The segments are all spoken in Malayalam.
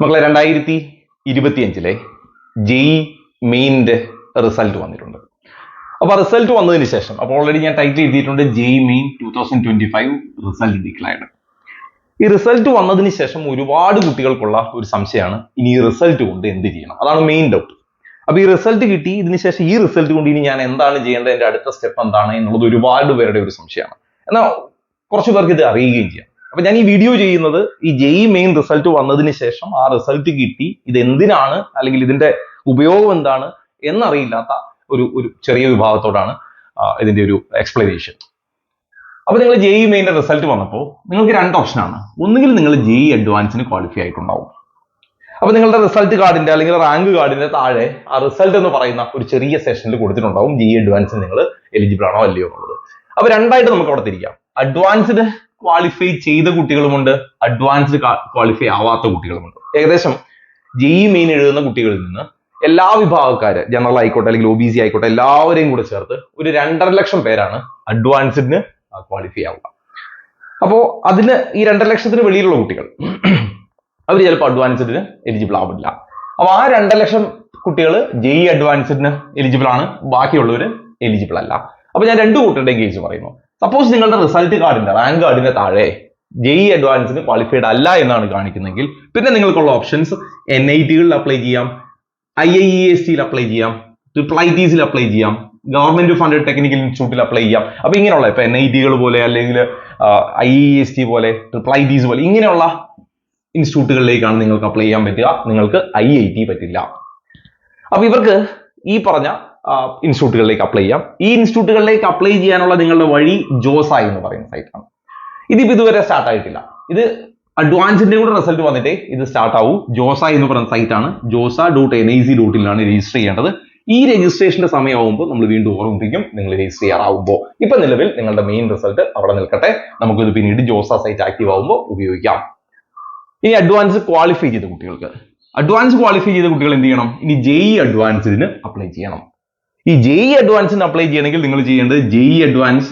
മക്കളെ 2025 ജെഇ മെയിൻ്റെ റിസൾട്ട് വന്നിട്ടുണ്ട്. അപ്പോൾ റിസൾട്ട് വന്നതിന് ശേഷം അപ്പോൾ ഓൾറെഡി ഞാൻ ടൈറ്റിൽ എഴുതിയിട്ടുണ്ട് ജെഇ മെയിൻ 2025 റിസൾട്ട് ഡിക്ലയർഡ്. ഈ റിസൾട്ട് വന്നതിന് ശേഷം ഒരുപാട് കുട്ടികൾക്കുള്ള ഒരു സംശയമാണ് ഇനി ഈ റിസൾട്ട് കൊണ്ട് എന്ത് ചെയ്യണം, അതാണ് മെയിൻ ഡൗട്ട്. അപ്പൊ ഈ റിസൾട്ട് കിട്ടി, ഇതിന് ശേഷം ഈ റിസൾട്ട് കൊണ്ട് ഇനി ഞാൻ എന്താണ് ചെയ്യേണ്ടത്, എന്റെ അടുത്ത സ്റ്റെപ്പ് എന്താണ് എന്നുള്ളത് ഒരുപാട് പേരുടെ ഒരു സംശയമാണ്. എന്നാൽ കുറച്ച് പേർക്ക് ഇത് അറിയുകയും ചെയ്യാം. അപ്പൊ ഞാൻ ഈ വീഡിയോ ചെയ്യുന്നത് ഈ ജെഇ മെയിൻ റിസൾട്ട് വന്നതിന് ശേഷം ആ റിസൾട്ട് കിട്ടി ഇത് എന്തിനാണ് അല്ലെങ്കിൽ ഇതിന്റെ ഉപയോഗം എന്താണ് എന്നറിയില്ലാത്ത ഒരു ചെറിയ വിഭാഗത്തോടാണ് ഇതിന്റെ ഒരു എക്സ്പ്ലനേഷൻ. അപ്പൊ നിങ്ങൾ ജെഇ മെയിൻ്റെ റിസൾട്ട് വന്നപ്പോൾ നിങ്ങൾക്ക് രണ്ട് ഓപ്ഷനാണ്. ഒന്നുകിൽ നിങ്ങൾ ജെഇ അഡ്വാൻസിന് ക്വാളിഫൈ ആയിട്ടുണ്ടാവും. അപ്പൊ നിങ്ങളുടെ റിസൾട്ട് കാർഡിന്റെ അല്ലെങ്കിൽ റാങ്ക് കാർഡിന്റെ താഴെ ആ റിസൾട്ട് എന്ന് പറയുന്ന ഒരു ചെറിയ സെഷനിൽ കൊടുത്തിട്ടുണ്ടാവും ജെഇ അഡ്വാൻസിന് നിങ്ങൾ എലിജിബിൾ ആണോ അല്ലയോ എന്നുള്ളത്. അപ്പൊ രണ്ടായിട്ട് നമുക്ക് അവിടെ തിരിക്കാം. അഡ്വാൻസ്ഡ് ക്വാളിഫൈ ചെയ്ത കുട്ടികളുമുണ്ട്, അഡ്വാൻസ്ഡ് ക്വാളിഫൈ ആവാത്ത കുട്ടികളുമുണ്ട്. ഏകദേശം ജെഇ മെയിൻ എഴുതുന്ന കുട്ടികളിൽ നിന്ന് എല്ലാ വിഭാഗക്കാര്, ജനറൽ ആയിക്കോട്ടെ അല്ലെങ്കിൽ ഒബിസി ആയിക്കോട്ടെ, എല്ലാവരെയും കൂടെ ചേർത്ത് ഒരു 2.5 ലക്ഷം പേരാണ് അഡ്വാൻസ്ഡിന് ക്വാളിഫൈ ആവുക. അപ്പോ അതിന് ഈ 2.5 ലക്ഷത്തിന് വെളിയിലുള്ള കുട്ടികൾ അവർ ചിലപ്പോൾ അഡ്വാൻസ്ഡിന് എലിജിബിൾ ആവില്ല. അപ്പൊ ആ 2.5 ലക്ഷം കുട്ടികൾ ജെഇ അഡ്വാൻസ്ഡിന് എലിജിബിൾ ആണ്, ബാക്കിയുള്ളവർ എലിജിബിൾ അല്ല. അപ്പൊ ഞാൻ രണ്ടു കൂട്ടരുടെയും കേസ് പറയുന്നു. സപ്പോസ് നിങ്ങളുടെ റിസൾട്ട് കാർഡിന്റെ റാങ്ക് കാർഡിന്റെ താഴെ ജെഇ അഡ്വാൻസിന് ക്വാളിഫൈഡ് അല്ല എന്നാണ് കാണിക്കുന്നെങ്കിൽ പിന്നെ നിങ്ങൾക്കുള്ള ഓപ്ഷൻസ് NIT-കളിൽ അപ്ലൈ ചെയ്യാം, IIEST-ൽ അപ്ലൈ ചെയ്യാം, IITs-ൽ അപ്ലൈ ചെയ്യാം, ഗവൺമെന്റ് ഫണ്ടഡ് ടെക്നിക്കൽ ഇൻസ്റ്റിറ്റ്യൂട്ടിൽ അപ്ലൈ ചെയ്യാം. അപ്പൊ ഇങ്ങനെയുള്ള ഇപ്പൊ NIT-കൾ പോലെ അല്ലെങ്കിൽ IIEST പോലെ IITs പോലെ ഇങ്ങനെയുള്ള ഇൻസ്റ്റിറ്റ്യൂട്ടുകളിലേക്കാണ് നിങ്ങൾക്ക് അപ്ലൈ ചെയ്യാൻ പറ്റുക. നിങ്ങൾക്ക് IIT പറ്റില്ല. അപ്പൊ ഇവർക്ക് ഈ പറഞ്ഞ ഇൻസ്റ്റിറ്റ്യൂട്ടുകളിലേക്ക് അപ്ലൈ ചെയ്യാം. ഈ ഇൻസ്റ്റിറ്റ്യൂട്ടുകളിലേക്ക് അപ്ലൈ ചെയ്യാനുള്ള നിങ്ങളുടെ വഴി ജോസ എന്ന് പറയുന്ന സൈറ്റാണ്. ഇതിപ്പോ ഇതുവരെ സ്റ്റാർട്ട് ആയിട്ടില്ല. ഇത് അഡ്വാൻസിന്റെ കൂടെ റിസൾട്ട് വന്നിട്ടേ ഇത് സ്റ്റാർട്ട് ആവൂ. ജോസ എന്ന് പറയുന്ന സൈറ്റാണ്. josa.nic.in രജിസ്റ്റർ ചെയ്യേണ്ടത്. ഈ രജിസ്ട്രേഷന്റെ സമയമാകുമ്പോൾ നമ്മൾ വീണ്ടും ഓർമ്മിപ്പിക്കും നിങ്ങൾ രജിസ്റ്റർ ചെയ്യാറാവുമ്പോൾ. ഇപ്പൊ നിലവിൽ നിങ്ങളുടെ മെയിൻ റിസൾട്ട് അവിടെ നിൽക്കട്ടെ, നമുക്കിത് പിന്നീട് ജോസ സൈറ്റ് ആക്റ്റീവ് ആവുമ്പോൾ ഉപയോഗിക്കാം. ഇനി അഡ്വാൻസ് ക്വാളിഫൈ ചെയ്ത കുട്ടികൾക്ക്, അഡ്വാൻസ് ക്വാളിഫൈ ചെയ്ത കുട്ടികൾ എന്ത് ചെയ്യണം? ഇനി ജെഇ അഡ്വാൻസിന് അപ്ലൈ ചെയ്യണം. ഈ ജെഇ അഡ്വാൻസിന് അപ്ലൈ ചെയ്യണമെങ്കിൽ നിങ്ങൾ ചെയ്യേണ്ടത് JEE advance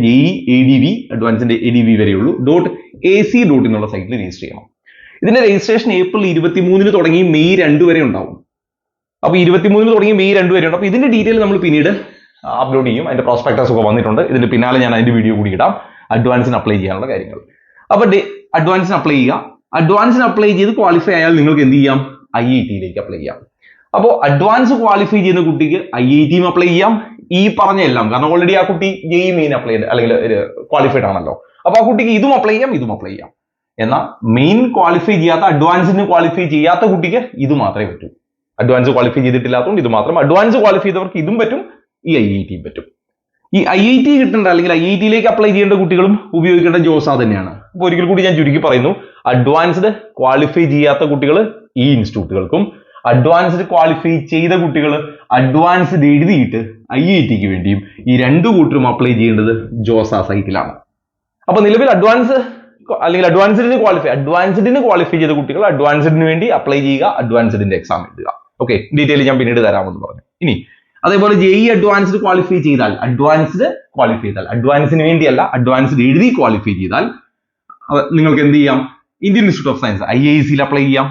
JEE ADV അഡ്വാൻസിന്റെ ADV വരെയുള്ളൂ .ac.in എന്നുള്ള സൈറ്റിൽ രജിസ്റ്റർ ചെയ്യണം. ഇതിന്റെ രജിസ്ട്രേഷൻ ഏപ്രിൽ 23 തുടങ്ങി മെയ് 2 വരെ ഉണ്ടാവും. അപ്പൊ 23 തുടങ്ങി മെയ് 2 വരെ ഉണ്ട്. അപ്പൊ ഇതിന്റെ ഡീറ്റെയിൽ നമ്മൾ പിന്നീട് അപ്ലോഡ് ചെയ്യും. അതിന്റെ പ്രോസ്പെക്ടസ് ഒക്കെ വന്നിട്ടുണ്ട്. ഇതിന്റെ പിന്നാലെ ഞാൻ അതിന്റെ വീഡിയോ കൂടി ഇടാം, അഡ്വാൻസിന് അപ്ലൈ ചെയ്യാനുള്ള കാര്യങ്ങൾ. അപ്പൊ അഡ്വാൻസിന് അപ്ലൈ ചെയ്യുക. അഡ്വാൻസിന് അപ്ലൈ ചെയ്ത് ക്വാളിഫൈ ആയാൽ നിങ്ങൾക്ക് എന്ത് ചെയ്യാം? IIT-യിലേക്ക് അപ്ലൈ ചെയ്യാം. അപ്പോൾ അഡ്വാൻസ് ക്വാളിഫൈ ചെയ്യുന്ന കുട്ടിക്ക് IIT-യും അപ്ലൈ ചെയ്യാം, ഈ പറഞ്ഞ എല്ലാം. കാരണം ഓൾറെഡി ആ കുട്ടി ജെഇ മെയിൻ അപ്ലൈ ചെയ്ത് അല്ലെങ്കിൽ ക്വാളിഫൈഡ് ആണല്ലോ. അപ്പൊ ആ കുട്ടിക്ക് ഇതും അപ്ലൈ ചെയ്യാം, ഇതും അപ്ലൈ ചെയ്യാം. എന്നാൽ മെയിൻ ക്വാളിഫൈ ചെയ്യാത്ത, അഡ്വാൻസിന് ക്വാളിഫൈ ചെയ്യാത്ത കുട്ടിക്ക് ഇത് മാത്രമേ പറ്റൂ. അഡ്വാൻസ് ക്വാളിഫൈ ചെയ്തിട്ടില്ലാത്തതുകൊണ്ട് ഇത് മാത്രം. അഡ്വാൻസ് ക്വാളിഫൈ ചെയ്തവർക്ക് ഇതും പറ്റും, ഈ IIT-യും പറ്റും. ഈ IIT കിട്ടേണ്ട അല്ലെങ്കിൽ IIT-യിലേക്ക് അപ്ലൈ ചെയ്യേണ്ട കുട്ടികളും ഉപയോഗിക്കേണ്ട ജോസ തന്നെയാണ്. അപ്പൊ ഒരിക്കൽ കൂടി ഞാൻ ചുരുക്കി പറയുന്നു, അഡ്വാൻസ്ഡ് ക്വാളിഫൈ ചെയ്യാത്ത കുട്ടികൾ ഈ ഇൻസ്റ്റിറ്റ്യൂട്ടുകൾക്കും, അഡ്വാൻസ്ഡ് ക്വാളിഫൈ ചെയ്ത കുട്ടികൾ അഡ്വാൻസ്ഡ് എഴുതിയിട്ട് IIT-ക്ക് വേണ്ടിയും ഈ രണ്ടു കൂട്ടരും അപ്ലൈ ചെയ്യേണ്ടത് ജോസ സൈറ്റിലാണ്. അപ്പൊ നിലവിൽ അഡ്വാൻസ് അല്ലെങ്കിൽ അഡ്വാൻസ്ഡിന് ക്വാളിഫൈ ചെയ്ത കുട്ടികൾ അഡ്വാൻസ്ഡിന് വേണ്ടി അപ്ലൈ ചെയ്യുക, അഡ്വാൻസ്ഡിന്റെ എക്സാം എഴുതുക. ഓക്കെ, ഡീറ്റെയിൽ ഞാൻ പിന്നീട് തരാമെന്ന് പറഞ്ഞു. ഇനി അതേപോലെ ജെഇ അഡ്വാൻസ്ഡ് ക്വാളിഫൈ ചെയ്താൽ, അഡ്വാൻസിന് വേണ്ടിയല്ല, അഡ്വാൻസ്ഡ് എഴുതി ക്വാളിഫൈ ചെയ്താൽ നിങ്ങൾക്ക് എന്ത് ചെയ്യാം? ഇന്ത്യൻ ഇൻസ്റ്റിറ്റ്യൂട്ട് ഓഫ് സയൻസ് IISc-ൽ അപ്ലൈ ചെയ്യാം,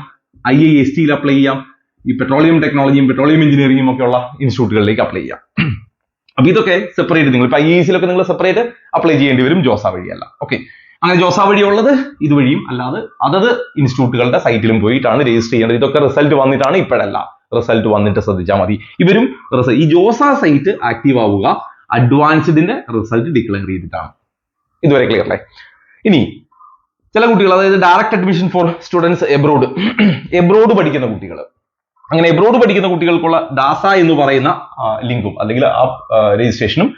IIST-ൽ അപ്ലൈ ചെയ്യാം, ഈ പെട്രോളിയം ടെക്നോളജിയും പെട്രോളിയം എഞ്ചിനീയറിംഗും ഒക്കെ ഉള്ള ഇൻസ്റ്റിറ്റ്യൂട്ടുകളിലേക്ക് അപ്ലൈ ചെയ്യാം. അപ്പൊ ഇതൊക്കെ സെപ്പറേറ്റ് നിങ്ങൾ ഇപ്പൊ IISc-ലൊക്കെ നിങ്ങൾ സെപ്പറേറ്റ് അപ്ലൈ ചെയ്യേണ്ടി വരും, ജോസ വഴിയല്ല. ഓക്കെ, അങ്ങനെ ജോസ വഴിയുള്ളത് ഇതുവഴിയും, അല്ലാതെ അതത് ഇൻസ്റ്റിറ്റ്യൂട്ടുകളുടെ സൈറ്റിലും പോയിട്ടാണ് രജിസ്റ്റർ ചെയ്യേണ്ടത്. ഇതൊക്കെ റിസൾട്ട് വന്നിട്ടാണ്, ഇപ്പോഴല്ല. റിസൾട്ട് വന്നിട്ട് ശ്രദ്ധിച്ചാൽ മതി. ഇവരും ഈ ജോസ സൈറ്റ് ആക്റ്റീവ് ആവുക അഡ്വാൻസ്ഡിന്റെ റിസൾട്ട് ഡിക്ലെയർ ചെയ്തിട്ടാണ്. ഇതുവരെ ക്ലിയർ അല്ലേ? ഇനി ചില കുട്ടികൾ, അതായത് direct admission for students abroad പഠിക്കുന്ന കുട്ടികൾ, അങ്ങനെ എബ്രോഡ് പഠിക്കുന്ന കുട്ടികൾക്കുള്ള ഡാസ എന്ന് പറയുന്ന ലിങ്കും അല്ലെങ്കിൽ ആ രജിസ്ട്രേഷനും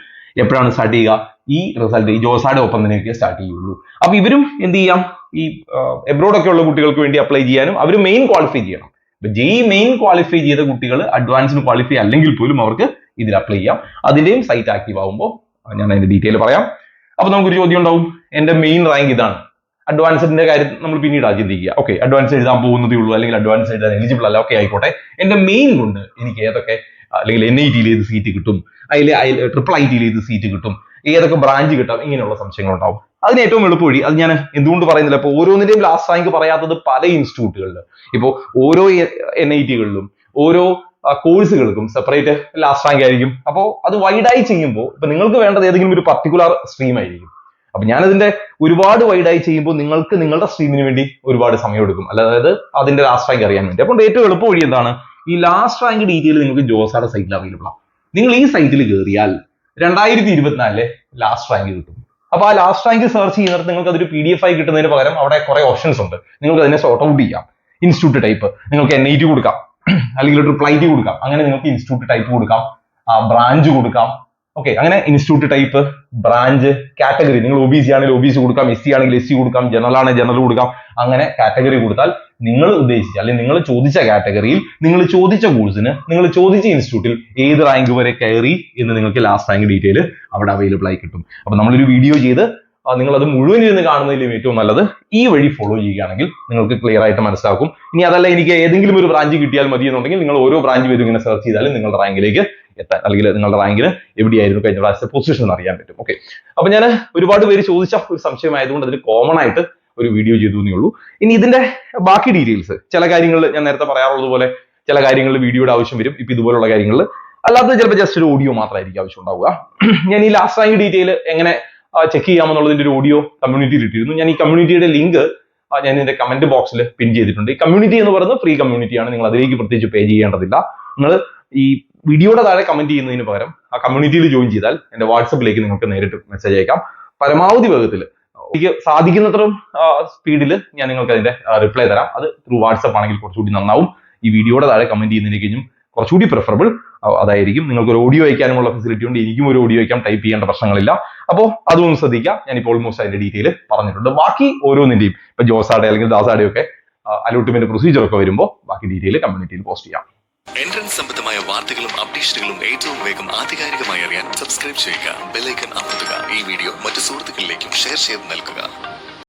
എപ്പോഴാണ് സ്റ്റാർട്ട് ചെയ്യുക? ഈ റിസൾട്ട് ഈ ജോസയുടെ ഒപ്പം തന്നെയൊക്കെ സ്റ്റാർട്ട് ചെയ്യുള്ളൂ. അപ്പൊ ഇവരും എന്ത് ചെയ്യാം? ഈ എബ്രോഡൊക്കെ ഉള്ള കുട്ടികൾക്ക് വേണ്ടി അപ്ലൈ ചെയ്യാനും അവർ മെയിൻ ക്വാളിഫൈ ചെയ്യണം. ജെഇ മെയിൻ ക്വാളിഫൈ ചെയ്ത കുട്ടികൾ അഡ്വാൻസിന് ക്വാളിഫൈ അല്ലെങ്കിൽ പോലും അവർക്ക് ഇതിൽ അപ്ലൈ ചെയ്യാം. അതിന്റെയും സൈറ്റ് ആക്റ്റീവ് ആകുമ്പോൾ ഞാൻ അതിന്റെ ഡീറ്റെയിൽ പറയാം. അപ്പൊ നമുക്കൊരു ചോദ്യം ഉണ്ടാവും, എന്റെ മെയിൻ റാങ്ക് ഇതാണ്, അഡ്വാൻസിന്റെ കാര്യം നമ്മൾ പിന്നീട് ചിന്തിക്കുക. ഓക്കെ, അഡ്വാൻസ് എഴുതാൻ പോകുന്നതേ ഉള്ളൂ അല്ലെങ്കിൽ അഡ്വാൻസ് എഴുതാൻ എലിജിബിൾ അല്ല. ഓക്കെ ആയിക്കോട്ടെ, എന്റെ മെയിൻ കൊണ്ട് എനിക്ക് ഏതൊക്കെ അല്ലെങ്കിൽ NIT-യിൽ ഏത് സീറ്റ് കിട്ടും, അതിൽ IIT-യിൽ ഏത് സീറ്റ് കിട്ടും, ഏതൊക്കെ ബ്രാഞ്ച് കിട്ടാം, ഇങ്ങനെയുള്ള സംശയങ്ങൾ ഉണ്ടാവും. അതിന് ഏറ്റവും എളുപ്പവഴി, അത് ഞാൻ എന്തുകൊണ്ട് പറയുന്നില്ല, ഇപ്പോൾ ഓരോന്നിന്റെയും ലാസ്റ്റ് റാങ്ക് പറയാത്തത് പല ഇൻസ്റ്റിറ്റ്യൂട്ടുകളിൽ, ഇപ്പോൾ ഓരോ NIT-കളിലും ഓരോ കോഴ്സുകൾക്കും സെപ്പറേറ്റ് ലാസ്റ്റ് റാങ്ക് ആയിരിക്കും. അപ്പോൾ അത് വൈഡായി ചെയ്യുമ്പോൾ ഇപ്പൊ നിങ്ങൾക്ക് വേണ്ടത് ഏതെങ്കിലും ഒരു പർട്ടിക്കുലർ സ്ട്രീം ആയിരിക്കും. അപ്പൊ ഞാനതിന്റെ ഒരുപാട് വൈഡായി ചെയ്യുമ്പോൾ നിങ്ങൾക്ക് നിങ്ങളുടെ സ്ട്രീമിന് വേണ്ടി ഒരുപാട് സമയം എടുക്കും, അതായത് അതിന്റെ ലാസ്റ്റ് റാങ്ക് അറിയാൻ വേണ്ടി. അപ്പോൾ ഏറ്റവും എളുപ്പ വഴി എന്താണ്, ഈ ലാസ്റ്റ് റാങ്ക് ഡീറ്റെയിൽ നിങ്ങൾക്ക് ജോസായുടെ സൈറ്റിൽ അവൈലബിൾ ആണ്. നിങ്ങൾ ഈ സൈറ്റിൽ കയറിയാൽ 2024 ലാസ്റ്റ് റാങ്ക് കിട്ടും. അപ്പൊ ആ ലാസ്റ്റ് റാങ്ക് സെർച്ച് ചെയ്യുന്നിടത്ത് നിങ്ങൾക്ക് അതൊരു PDF ആയി കിട്ടുന്നതിന് പകരം അവിടെ കുറെ ഓപ്ഷൻസ് ഉണ്ട്. നിങ്ങൾക്ക് അതിനെ സോർട്ട് ഔട്ട് ചെയ്യാം. ഇൻസ്റ്റിറ്റ്യൂട്ട് ടൈപ്പ് നിങ്ങൾക്ക് NIT കൊടുക്കാം, അല്ലെങ്കിൽ RIIT കൊടുക്കാം. അങ്ങനെ നിങ്ങൾക്ക് ഇൻസ്റ്റിറ്റ്യൂട്ട് ടൈപ്പ് കൊടുക്കാം, ബ്രാഞ്ച് കൊടുക്കാം. ഓക്കെ, അങ്ങനെ ഇൻസ്റ്റിറ്റ്യൂട്ട് ടൈപ്പ്, ബ്രാഞ്ച്, കാറ്റഗറി, നിങ്ങൾ OBC ആണെങ്കിൽ OBC കൊടുക്കാം, SC ആണെങ്കിൽ SC കൊടുക്കാം, ജനറൽ ആണെങ്കിൽ ജനറൽ കൊടുക്കാം. അങ്ങനെ കാറ്റഗറി കൊടുത്താൽ നിങ്ങൾ ഉദ്ദേശിച്ച അല്ലെങ്കിൽ നിങ്ങൾ ചോദിച്ച കാറ്റഗറിയിൽ നിങ്ങൾ ചോദിച്ച കോഴ്സിന് നിങ്ങൾ ചോദിച്ച ഇൻസ്റ്റിറ്റ്യൂട്ടിൽ ഏത് റാങ്ക് വരെ കയറി എന്ന് നിങ്ങൾക്ക് ലാസ്റ്റ് റാങ്ക് ഡീറ്റെയിൽ അവിടെ അവൈലബിൾ ആയി കിട്ടും. അപ്പൊ നമ്മളൊരു വീഡിയോ ചെയ്ത് നിങ്ങൾ അത് മുഴുവൻ ഇരുന്ന് കാണുന്നതിലും ഏറ്റവും നല്ലത് ഈ വഴി ഫോളോ ചെയ്യുകയാണെങ്കിൽ നിങ്ങൾക്ക് ക്ലിയർ ആയിട്ട് മനസ്സിലാക്കും. ഇനി അതല്ല എനിക്ക് ഏതെങ്കിലും ഒരു ബ്രാഞ്ച് കിട്ടിയാൽ മതി എന്നുണ്ടെങ്കിൽ നിങ്ങൾ ഓരോ ബ്രാഞ്ച് വരും ഇങ്ങനെ സെർച്ച് ചെയ്താലും നിങ്ങളുടെ റാങ്കിലേക്ക് എത്താൻ, അല്ലെങ്കിൽ നിങ്ങളുടെ റാങ്കിന് എവിടെയായിരുന്നു കഴിഞ്ഞ പ്രാവശ്യത്തെ പൊസിഷൻ എന്ന് അറിയാൻ പറ്റും. ഓക്കെ, അപ്പൊ ഞാൻ ഒരുപാട് പേര് ചോദിച്ച ഒരു സംശയമായതുകൊണ്ട് അതിന് കോമൺ ആയിട്ട് ഒരു വീഡിയോ ചെയ്തു എന്നേ ഉള്ളൂ. ഇനി ഇതിന്റെ ബാക്കി ഡീറ്റെയിൽസ്, ചില കാര്യങ്ങളിൽ ഞാൻ നേരത്തെ പറയാറുള്ളത് പോലെ ചില കാര്യങ്ങളിൽ വീഡിയോയുടെ ആവശ്യം വരും. ഇപ്പൊ ഇതുപോലുള്ള കാര്യങ്ങളിൽ അല്ലാതെ ചിലപ്പോൾ ജസ്റ്റ് ഒരു ഓഡിയോ മാത്രമായിരിക്കും ആവശ്യം ഉണ്ടാവുക. ഞാൻ ഈ ലാസ്റ്റ് റാങ്ക് ഡീറ്റെയിൽ എങ്ങനെ ചെക്ക് ചെയ്യാമെന്നുള്ളതിന്റെ ഒരു ഓഡിയോ കമ്മ്യൂണിറ്റിയിൽ ഇട്ടിരുന്നു. ഞാൻ ഈ കമ്മ്യൂണിറ്റിയുടെ ലിങ്ക് ഞാൻ ഇതിന്റെ കമന്റ് ബോക്സിൽ പിൻ ചെയ്തിട്ടുണ്ട്. ഈ കമ്മ്യൂണിറ്റി എന്ന് പറയുന്നത് ഫ്രീ കമ്മ്യൂണിറ്റിയാണ്. നിങ്ങൾ അതിലേക്ക് പ്രത്യേകിച്ച് പേ ചെയ്യേണ്ടതില്ല. നിങ്ങൾ ഈ വീഡിയോയുടെ താഴെ കമന്റ് ചെയ്യുന്നതിന് പകരം ആ കമ്മ്യൂണിറ്റിയിൽ ജോയിൻ ചെയ്താൽ എന്റെ വാട്സപ്പിലേക്ക് നിങ്ങൾക്ക് നേരിട്ട് മെസ്സേജ് അയക്കാം. പരമാവധി വേഗത്തിൽ എനിക്ക് സാധിക്കുന്നത്രയും സ്പീഡിൽ ഞാൻ നിങ്ങൾക്ക് അതിന്റെ റിപ്ലൈ തരാം. അത് ത്രൂ വാട്സപ്പ് ആണെങ്കിൽ കുറച്ചുകൂടി നന്നാവും. ഈ വീഡിയോയുടെ താഴെ കമന്റ് ചെയ്യുന്നതിനേക്കും കുറച്ചുകൂടി പ്രിഫറബിൾ അതായിരിക്കും. നിങ്ങൾക്ക് ഒരു ഓഡിയോ അയക്കാനുമുള്ള ഫെസിലിറ്റി ഉണ്ട്, എനിക്കും ഒരു ഓഡിയോ അയക്കാം, ടൈപ്പ് ചെയ്യേണ്ട പ്രശ്നങ്ങളില്ല. അപ്പോൾ അതൊന്നും ശ്രദ്ധിക്കാം. ഞാനിപ്പോൾ ഓൾമോസ്റ്റ് അതിന്റെ ഡീറ്റെയിൽ പറഞ്ഞിട്ടുണ്ട്. ബാക്കി ഓരോന്നിന്റെയും ഇപ്പൊ ജോസാടെ അല്ലെങ്കിൽ ദാസാടെ ഒക്കെ അലോട്ട്മെന്റ് പ്രൊസീജിയർ ഒക്കെ വരുമ്പോൾ ബാക്കി ഡീറ്റെയിൽ കമ്മ്യൂണിറ്റിയിൽ പോസ്റ്റ് ചെയ്യാം. എൻട്രൻസ് സംബന്ധമായ വാർത്തകളും അപ്ഡേഷനുകളും ഏറ്റവും വേഗം ആധികാരികമായി അറിയാൻ സബ്സ്ക്രൈബ് ചെയ്യുക, ബെൽ ഐക്കൺ അമർത്തുക. ഈ വീഡിയോ മറ്റു സുഹൃത്തുക്കളിലേക്കും ഷെയർ ചെയ്ത് നൽകുക.